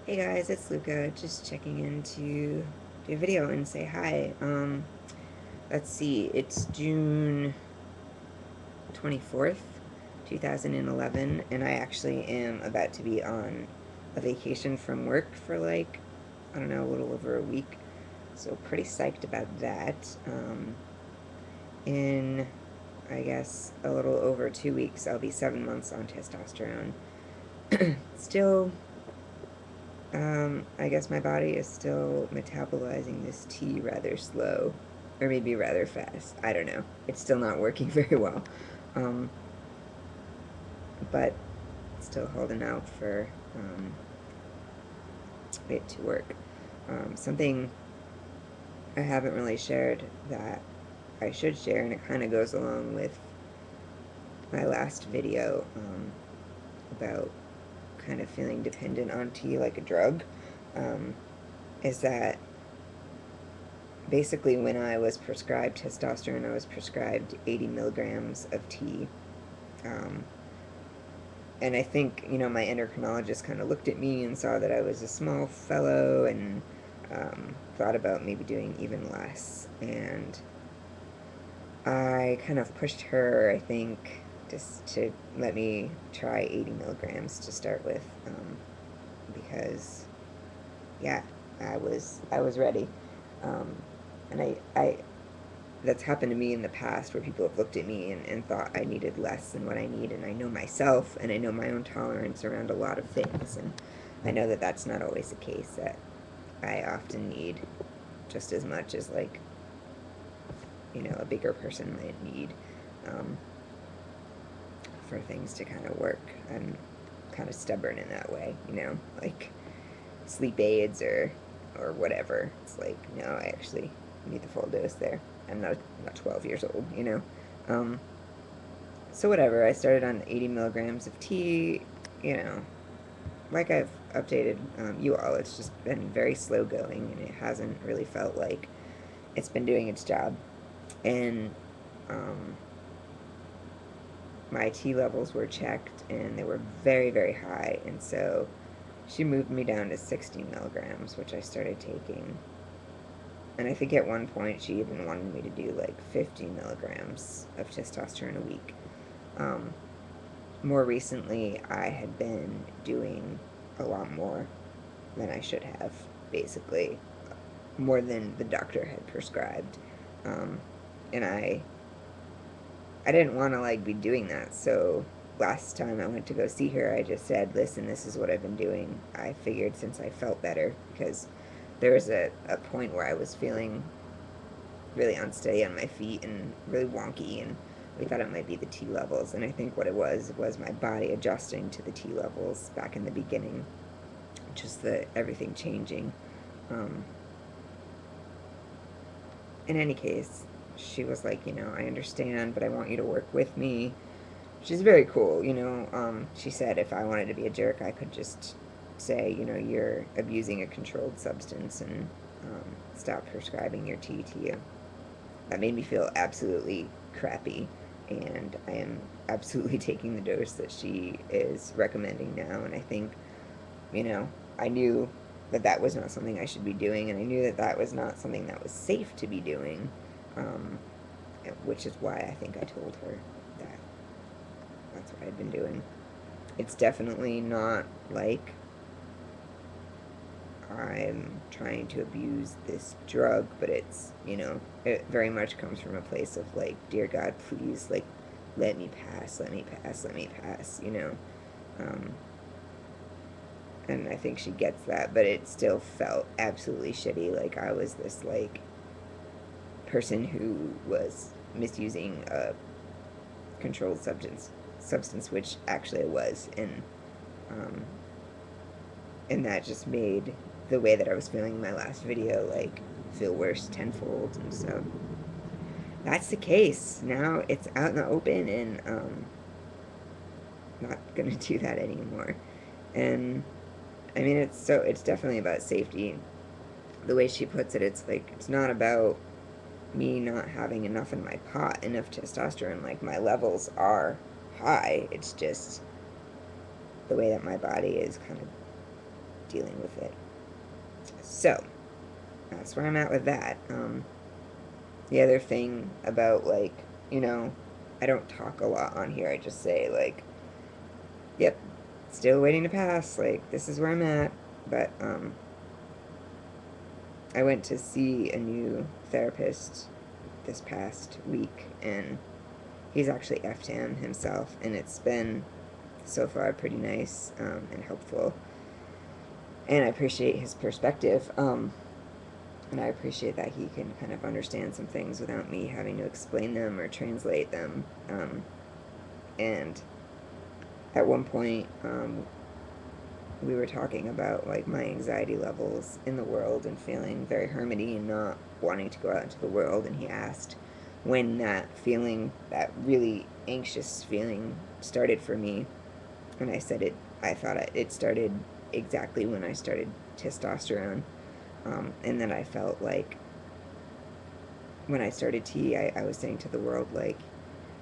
Hey guys, it's Luca. Just checking in to do a video and say hi. Let's see, it's June 24th, 2011, and I actually am about to be on a vacation from work for like, I don't know, a little over a week. So pretty psyched about that. In, I guess, a little over 2 weeks, I'll be 7 months on testosterone. Still, I guess my body is still metabolizing this tea rather slow, or maybe rather fast. I don't know. It's still not working very well, um, but still holding out for it to work. Something I haven't really shared that I should share, and it kind of goes along with my last video about kind of feeling dependent on tea like a drug, um, is that basically when I was prescribed testosterone, I was prescribed 80 milligrams of tea. Um, and I think, my endocrinologist kind of looked at me and saw that I was a small fellow and thought about maybe doing even less. And I kind of pushed her, I think, just to let me try 80 milligrams to start with, because, yeah, I was ready. Um, and I that's happened to me in the past where people have looked at me and thought I needed less than what I need, and I know myself and I know my own tolerance around a lot of things, and I know that that's not always the case, that I often need just as much as, like, a bigger person might need, um, for things to kind of work. I'm kind of stubborn in that way, like sleep aids or whatever. It's like, no, I actually need the full dose there. I'm not 12 years old. Um, so whatever, I started on 80 milligrams of tea, you know, like I've updated you all, it's just been very slow going and it hasn't really felt like it's been doing its job. And um, my T levels were checked and they were very, very high. And so she moved me down to 60 milligrams, which I started taking. And I think at one point she even wanted me to do like 50 milligrams of testosterone a week. Um, More recently, I had been doing a lot more than I should have, basically, more than the doctor had prescribed. Um, and I didn't want to like be doing that, so last time I went to go see her, I just said, "Listen, this is what I've been doing." I figured since I felt better, because there was a point where I was feeling really unsteady on my feet and really wonky, and we thought it might be the T levels. And I think what it was my body adjusting to the T levels back in the beginning, just the everything changing. Um, in any case, she was like, I understand, but I want you to work with me. She's very cool. She said if I wanted to be a jerk, I could just say, you're abusing a controlled substance and stop prescribing your tea to you. That made me feel absolutely crappy, and I am absolutely taking the dose that she is recommending now. And I think, you know, I knew that that was not something I should be doing, and I knew that that was not something that was safe to be doing, um, which is why I think I told her that that's what I'd been doing. It's definitely not like I'm trying to abuse this drug, but it very much comes from a place of like, dear God, please, like, let me pass, let me pass, let me pass. Um, and I think she gets that, but it still felt absolutely shitty. Like I was this like person who was misusing a controlled substance, which actually it was, um, and that just made the way that I was feeling in my last video like feel worse tenfold. And so that's the case. Now it's out in the open, and not gonna do that anymore. And I mean, it's definitely about safety. The way she puts it, it's like it's not about me not having enough in my pot, enough testosterone. Like my levels are high. It's just the way that my body is kind of dealing with it. So that's where I'm at with that. The other thing about, like, you know, I don't talk a lot on here. I just say, like, yep, still waiting to pass. Like, this is where I'm at. But I went to see a new therapist this past week, and he's actually FTAM himself, and it's been so far pretty nice and helpful. And I appreciate his perspective. And I appreciate that he can kind of understand some things without me having to explain them or translate them. And at one point, we were talking about, like, my anxiety levels in the world and feeling very hermity and not wanting to go out into the world. And he asked when that feeling, that really anxious feeling, started for me. And I said I thought it started exactly when I started testosterone. And then I felt like when I started T, I was saying to the world, like,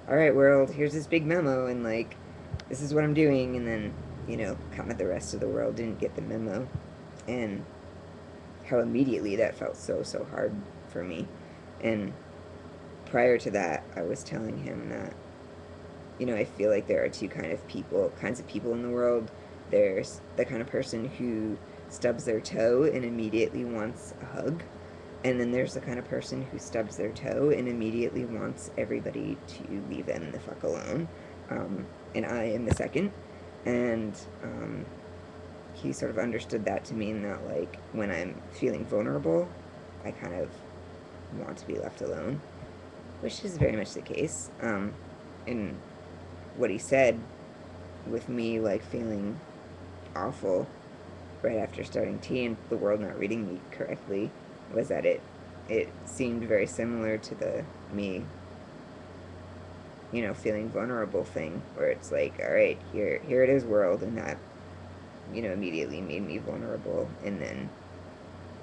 all right, world, here's this big memo, and, like, this is what I'm doing. And then, you know, kind of the rest of the world didn't get the memo. And how immediately that felt so hard for me. And prior to that, I was telling him that, you know, I feel like there are two kinds of people in the world. There's the kind of person who stubs their toe and immediately wants a hug. And then there's the kind of person who stubs their toe and immediately wants everybody to leave them the fuck alone. And I am the second. And he sort of understood that to mean that, like, when I'm feeling vulnerable, I kind of want to be left alone, which is very much the case. And what he said, with me, like, feeling awful right after starting T and the world not reading me correctly, was that it seemed very similar to the me, you know, feeling vulnerable thing, where it's like, all right, here it is, world. And that, you know, immediately made me vulnerable. And then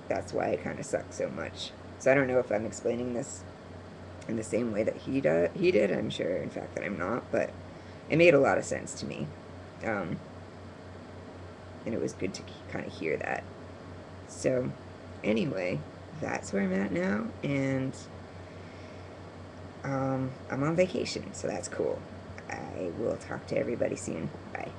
that's why it kind of sucks so much. So I don't know if I'm explaining this in the same way that he did. I'm sure, in fact, that I'm not, but it made a lot of sense to me. And it was good to kind of hear that. So anyway, that's where I'm at now, and I'm on vacation, so that's cool. I will talk to everybody soon. Bye.